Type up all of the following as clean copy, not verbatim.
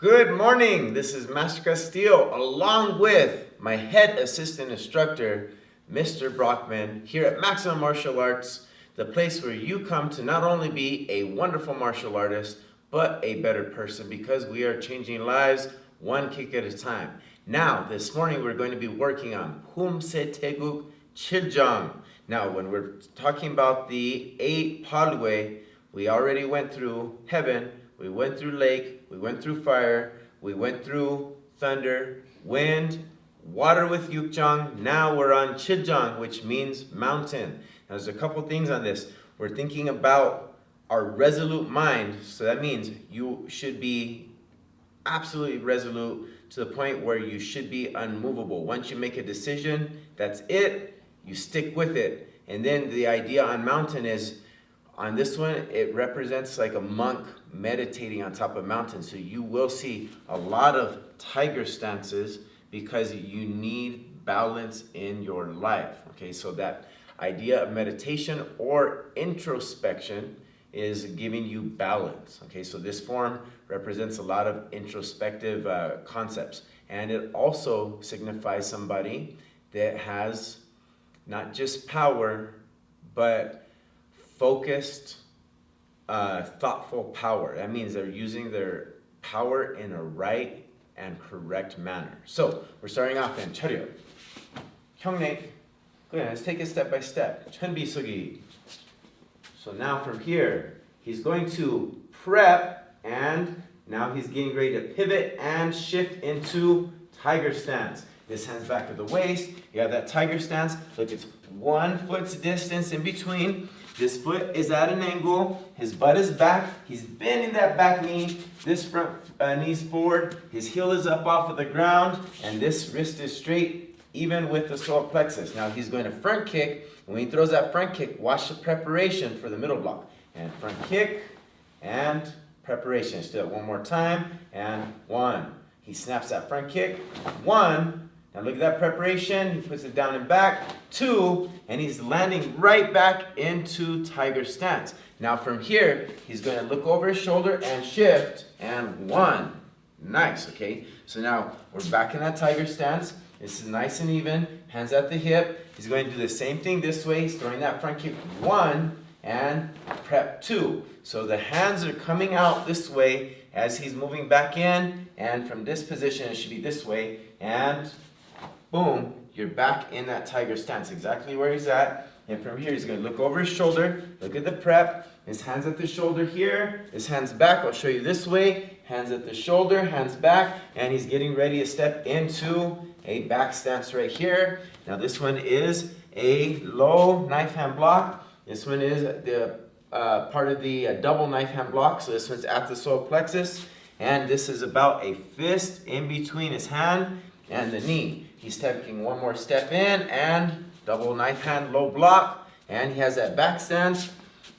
Good morning, this is Master Castillo along with my head assistant instructor, Mr. Brockman, here at Maximum Martial Arts, the place where you come to not only be a wonderful martial artist, but a better person because we are changing lives one kick at a time. Now, this morning we're going to be working on Poomsae TaeGeuk Jang. Now, when we're talking about the 8 palwe, we already went through heaven, we went through lake, we went through fire, we went through thunder, wind, water with Yukjang. Now we're on Chiljang, which means mountain. Now there's a couple things on this. We're thinking about our resolute mind, so that means you should be absolutely resolute to the point where you should be unmovable. Once you make a decision, that's it, you stick with it. And then the idea on mountain is, on this one, it represents like a monk meditating on top of a mountain. So you will see a lot of tiger stances because you need balance in your life. Okay, so that idea of meditation or introspection is giving you balance. Okay, so this form represents a lot of introspective concepts. And it also signifies somebody that has not just power, but focused, thoughtful power. That means they're using their power in a right and correct manner. So we're starting off in 차려. 형님, go ahead, let's take it step by step. 천비서기. So now from here, he's going to prep, and now he's getting ready to pivot and shift into tiger stance. This hand's back to the waist. You have that tiger stance. Look, it's 1 foot's distance in between. This foot is at an angle. His butt is back. He's bending that back knee. This front knee's forward. His heel is up off of the ground. And this wrist is straight, even with the solar plexus. Now he's going to front kick. And when he throws that front kick, watch the preparation for the middle block. And front kick and preparation. Let's do it one more time. And 1. He snaps that front kick. 1. Now look at that preparation. He puts it down and back. 2, and he's landing right back into tiger stance. Now from here, he's going to look over his shoulder and shift. And 1. Nice, okay? So now we're back in that tiger stance. This is nice and even. Hands at the hip. He's going to do the same thing this way. He's throwing that front kick. 1 and prep 2. So the hands are coming out this way as he's moving back in. And from this position, it should be this way. And boom, you're back in that tiger stance, exactly where he's at. And from here, he's going to look over his shoulder, look at the prep, his hands at the shoulder here, his hands back. I'll show you this way, hands at the shoulder, hands back, and he's getting ready to step into a back stance right here. Now this one is a low knife hand block. This one is the part of the double knife hand block. So this one's at the solar plexus, and this is about a fist in between his hand and the knee. He's taking one more step in and double knife hand low block, and he has that back stance.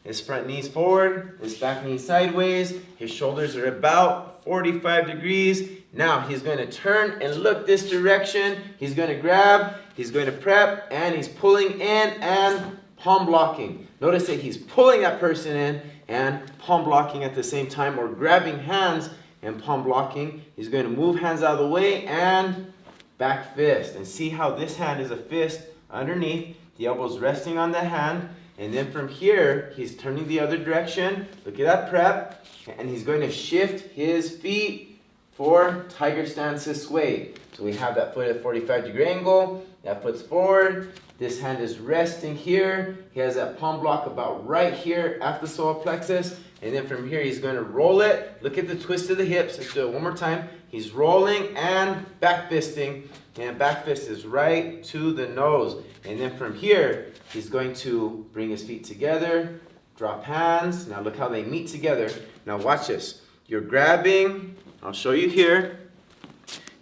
His front knee's forward, his back knee sideways, his shoulders are about 45 degrees. Now he's going to turn and look this direction. He's going to grab, he's going to prep, and he's pulling in and palm blocking. Notice that he's pulling that person in and palm blocking at the same time, or grabbing hands and palm blocking. He's going to move hands out of the way and back fist. And see how this hand is a fist underneath. The elbow's resting on the hand. And then from here, he's turning the other direction. Look at that prep. And he's going to shift his feet for tiger stance this way. So we have that foot at 45-degree angle. That foot's forward. This hand is resting here. He has that palm block about right here at the solar plexus. And then from here, he's going to roll it. Look at the twist of the hips. Let's do it one more time. He's rolling and back fisting. And back fist is right to the nose. And then from here, he's going to bring his feet together, drop hands. Now look how they meet together. Now watch this. You're grabbing, I'll show you here.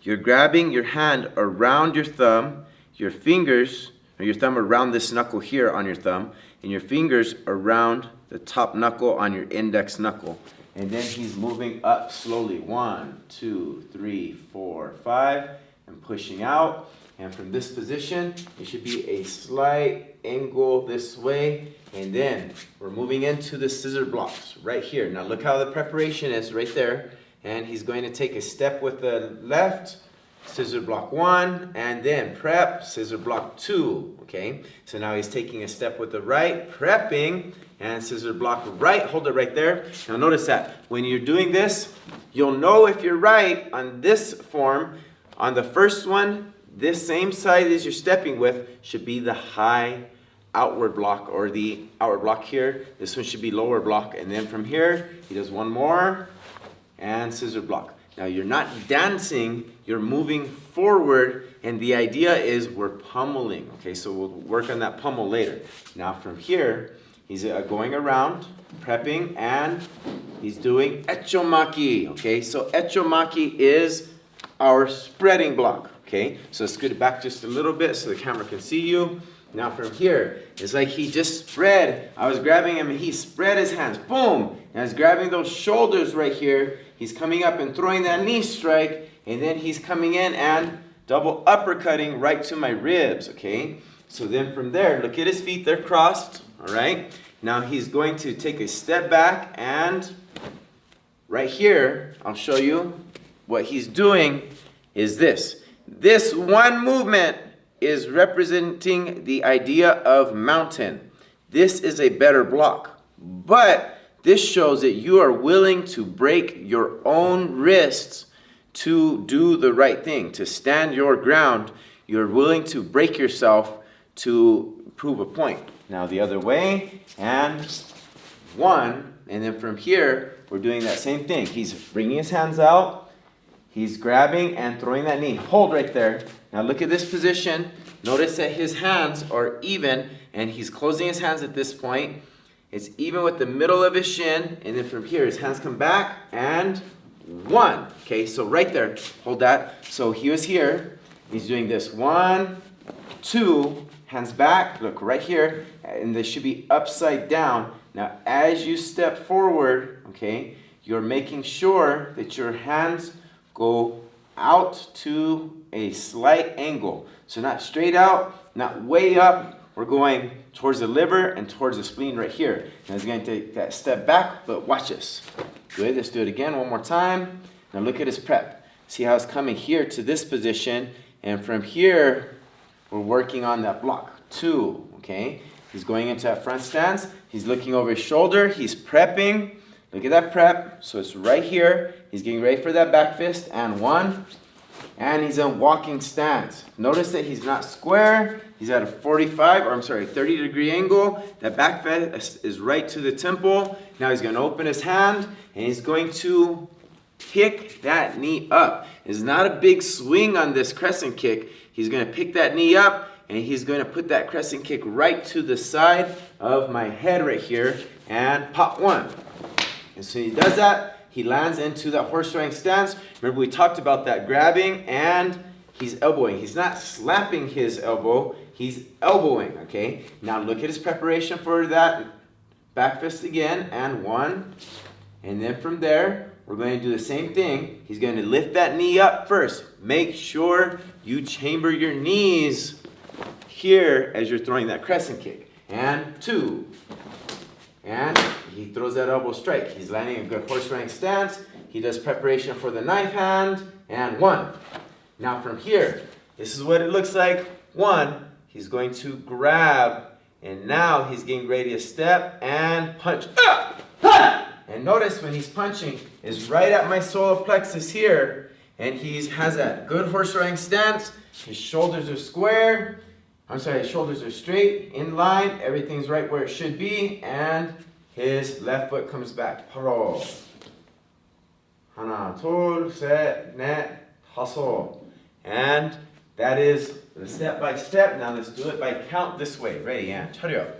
You're grabbing your hand around your thumb, your fingers, or your thumb around this knuckle here on your thumb, and your fingers around the top knuckle on your index knuckle. And then he's moving up slowly. 1, 2, 3, 4, 5, and pushing out. And from this position, it should be a slight angle this way. And then we're moving into the scissor blocks right here. Now look how the preparation is right there. and he's going to take a step with the left, scissor block 1, and then prep, scissor block 2, okay? So now he's taking a step with the right, prepping, and scissor block right, hold it right there. Now notice that when you're doing this, you'll know if you're right on this form. On the first one, this same side as you're stepping with should be the high outward block, or the outward block here. This one should be lower block, and then from here, he does one more, and scissor block. Now you're not dancing, you're moving forward, and the idea is we're pummeling, okay? So we'll work on that pummel later. Now from here, he's going around, prepping, and he's doing echomaki, okay? So echomaki is our spreading block, okay? So let's scoot it back just a little bit so the camera can see you. Now from here, it's like he just spread. I was grabbing him and he spread his hands, boom! And I was grabbing those shoulders right here. He's coming up and throwing that knee strike, and then he's coming in and double uppercutting right to my ribs, okay? So then from there, look at his feet, they're crossed, all right? Now he's going to take a step back, and right here, I'll show you what he's doing is this. This one movement is representing the idea of mountain. This is a better block, but this shows that you are willing to break your own wrists to do the right thing, to stand your ground. You're willing to break yourself to prove a point. Now the other way, and one, and then from here, we're doing that same thing. He's bringing his hands out, he's grabbing and throwing that knee. Hold right there. Now look at this position. Notice that his hands are even, and he's closing his hands at this point. It's even with the middle of his shin, and then from here, his hands come back, and one. Okay, so right there, hold that. So he was here, he's doing this, 1, 2, hands back, look right here, and they should be upside down. Now, as you step forward, okay, you're making sure that your hands go out to a slight angle. So not straight out, not way up. We're going towards the liver and towards the spleen right here. Now he's going to take that step back, but watch this. Good, let's do it again one more time. Now look at his prep. See how it's coming here to this position, and from here, we're working on that block. 2, okay? He's going into that front stance. He's looking over his shoulder. He's prepping. Look at that prep. So it's right here. He's getting ready for that back fist, and 1. And he's in walking stance. Notice that he's not square. He's at a 30-degree angle. That back fist is right to the temple. Now he's going to open his hand, and he's going to pick that knee up. It's not a big swing on this crescent kick. He's going to pick that knee up, and he's going to put that crescent kick right to the side of my head right here, and pop 1. And so he does that. He lands into that horse riding stance. Remember, we talked about that grabbing, and he's elbowing. He's not slapping his elbow, he's elbowing, okay? Now look at his preparation for that back fist again, and 1. And then from there, we're going to do the same thing. He's going to lift that knee up first. Make sure you chamber your knees here as you're throwing that crescent kick. And 2. And he throws that elbow strike. He's landing a good horse riding stance. He does preparation for the knife hand, and 1. Now from here, this is what it looks like. 1, he's going to grab, and now he's getting ready to step and punch. And notice when he's punching is right at my solar plexus here, and he has that good horse riding stance. His shoulders are square. His shoulders are straight, in line, everything's right where it should be, and his left foot comes back. 바로. 하나, 둘, 셋, 넷, 다섯. And that is the step by step. Now let's do it by count this way. Ready, and 차렷.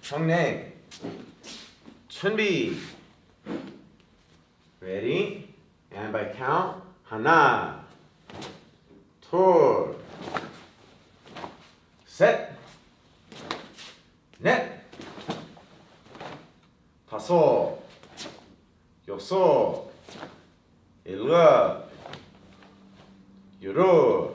정례. 준비. Ready, and by count. 하나, 둘, 셋, 넷, 다섯, 여섯, 일곱, 여덟.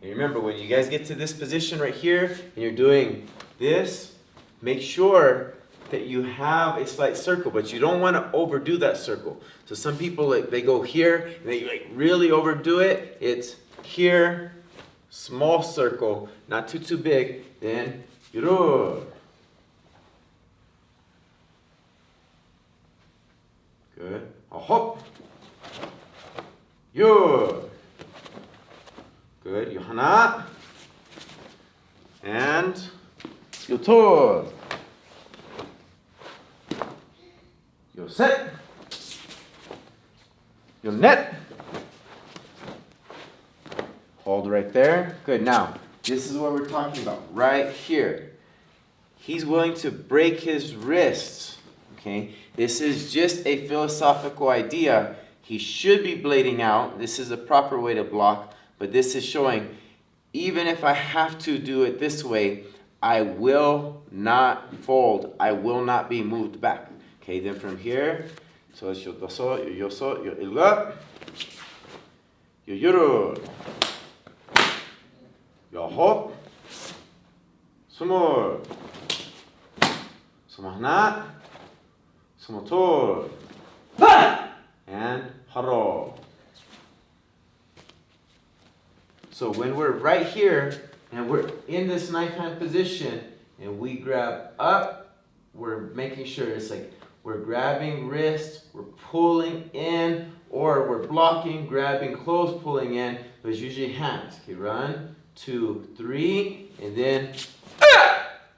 And remember, when you guys get to this position right here and you're doing this, make sure that you have a slight circle, but you don't want to overdo that circle. So some people, like, they go here and they like really overdo it. It's here, small circle, not too big. Then yuru. Good. A hop. 요. Good. 요 하나. And 요 둘. 요 셋. 요 넷. Hold right there. Good. Now, this is what we're talking about right here. He's willing to break his wrists. Okay? This is just a philosophical idea. He should be blading out. This is a proper way to block, but this is showing even if I have to do it this way, I will not fold. I will not be moved back. Okay, then from here, so it's 요 다섯, 요 여섯, 요 일곱, 요 여덟, 여섯, 스물, 스물하나, 스물둘, and 하루. So when we're right here and we're in this knife hand position and we grab up, we're making sure it's like we're grabbing wrist, we're pulling in, or we're blocking, grabbing close, pulling in, but it's usually hands. Okay, 1, 2, 3, and then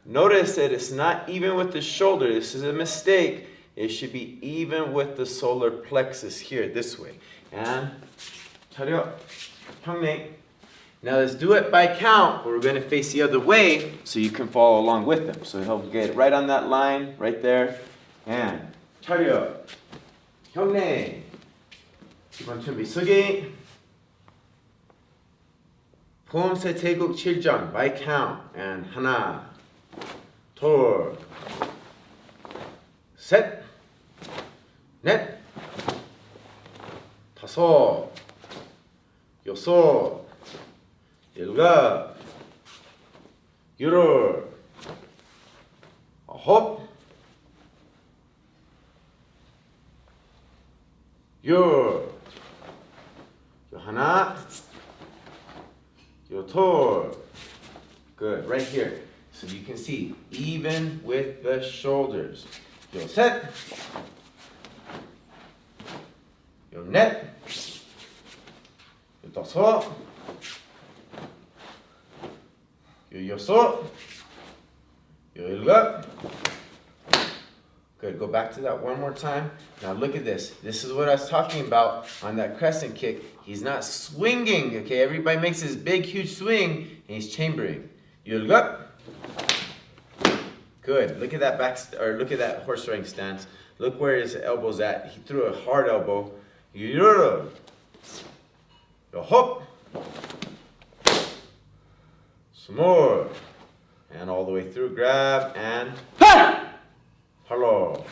notice that it's not even with the shoulder. This is a mistake. It should be even with the solar plexus here, this way. And 차려, 형님. Now let's do it by count, but we're going to face the other way so you can follow along with them. So he'll get right on that line, right there. And 차려, 형님. 이번 준비 쓰기. Poomsae TaeGeuk 7장 by count. And 하나, 둘, 셋, 넷, 다섯, 여섯, 일곱, 여덟, 아홉, 열, 요 하나, 요 둘. Good, right here. So you can see, even with the shoulders. 요 셋, 요 넷, 요 다섯, 요 여섯, 요 일곱. Good. Go back to that one more time. Now look at this. This is what I was talking about on that crescent kick. He's not swinging. Okay, everybody makes this big, huge swing, and he's chambering. 요 일곱. Good. Look at that look at that horse riding stance. Look where his elbow's at. He threw a hard elbow. 요 hop. More, and all the way through, grab, and hello.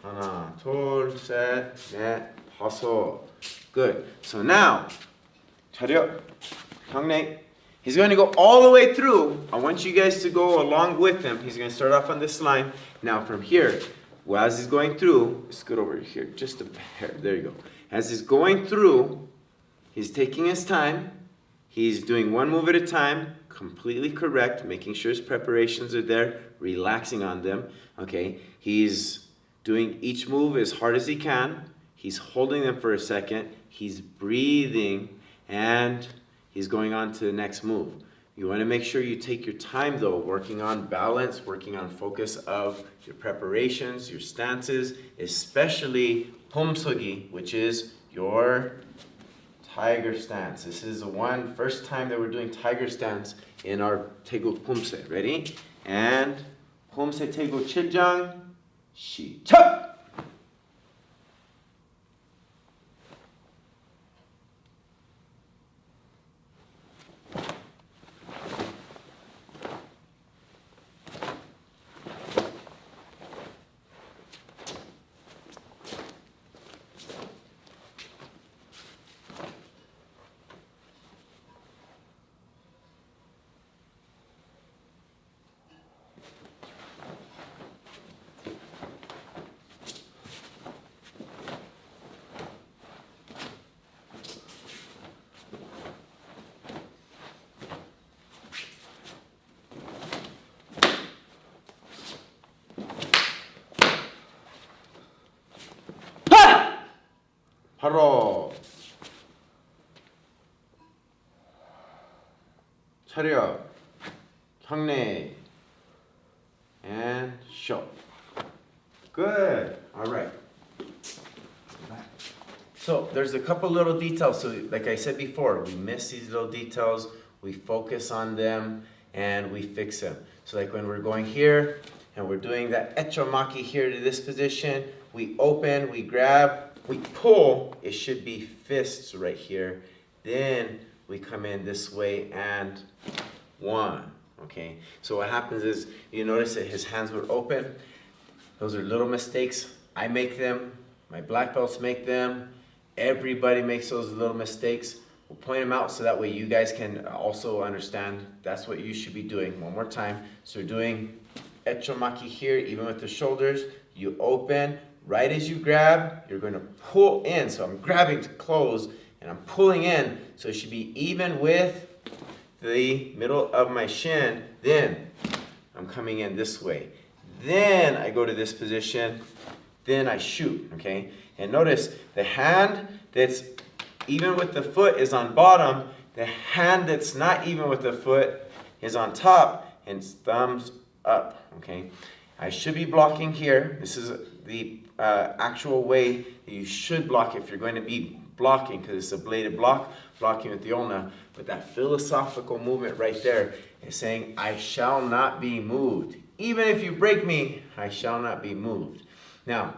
하나, 둘, 셋, 넷, 다섯. Good. So now, 차려, 형님. He's going to go all the way through. I want you guys to go along with him. He's going to start off on this line. Now from here, well, as he's going through, let's go over here, just a hair. There you go. As he's going through, he's taking his time. He's doing one move at a time, completely correct, making sure his preparations are there, relaxing on them, okay? He's doing each move as hard as he can. He's holding them for a second. He's breathing, and he's going on to the next move. You want to make sure you take your time, though, working on balance, working on focus of your preparations, your stances, especially Poomsae, which is your tiger stance. This is the first time that we're doing tiger stance in our TaeGeuk Poomsae. Ready? And Poomsae TaeGeuk 7장 시작! 바로 차렷 경례 and show. Good. All right. So there's a couple little details. So like I said before, we miss these little details, we focus on them, and we fix them. So like when we're going here, and we're doing that echomaki here to this position, we open, we grab, we pull, it should be fists right here. Then we come in this way and one, okay? So what happens is, you notice that his hands were open. Those are little mistakes. I make them, my black belts make them, everybody makes those little mistakes. We'll point them out so that way you guys can also understand that's what you should be doing. One more time. So we're doing echomaki here, even with the shoulders. You open, right as you grab, you're going to pull in. So I'm grabbing to close and I'm pulling in. So it should be even with the middle of my shin. Then I'm coming in this way. Then I go to this position. Then I shoot, okay? And notice the hand that's even with the foot is on bottom. The hand that's not even with the foot is on top and thumbs up, okay? I should be blocking here. This is the actual way that you should block if you're going to be blocking, because it's a bladed block, blocking with the ulna. But that philosophical movement right there is saying, I shall not be moved. Even if you break me, I shall not be moved. Now,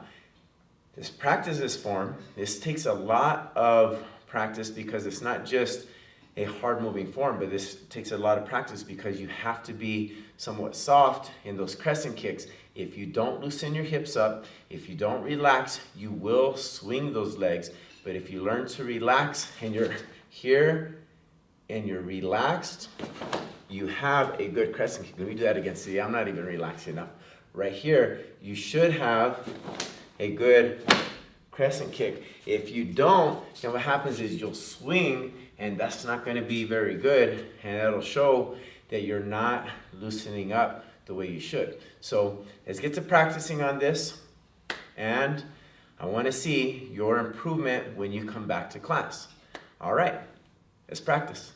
this practice this form. This takes a lot of practice because it's not just a hard moving form, but this takes a lot of practice because you have to be somewhat soft in those crescent kicks. If you don't loosen your hips up, if you don't relax, you will swing those legs. But if you learn to relax and you're here and you're relaxed, you have a good crescent kick. Let me do that again. See, I'm not even relaxed enough. Right here, you should have a good crescent kick. If you don't, then what happens is you'll swing, and that's not going to be very good, and that'll show that you're not loosening up the way you should. So let's get to practicing on this, and I want to see your improvement when you come back to class. All right, let's practice.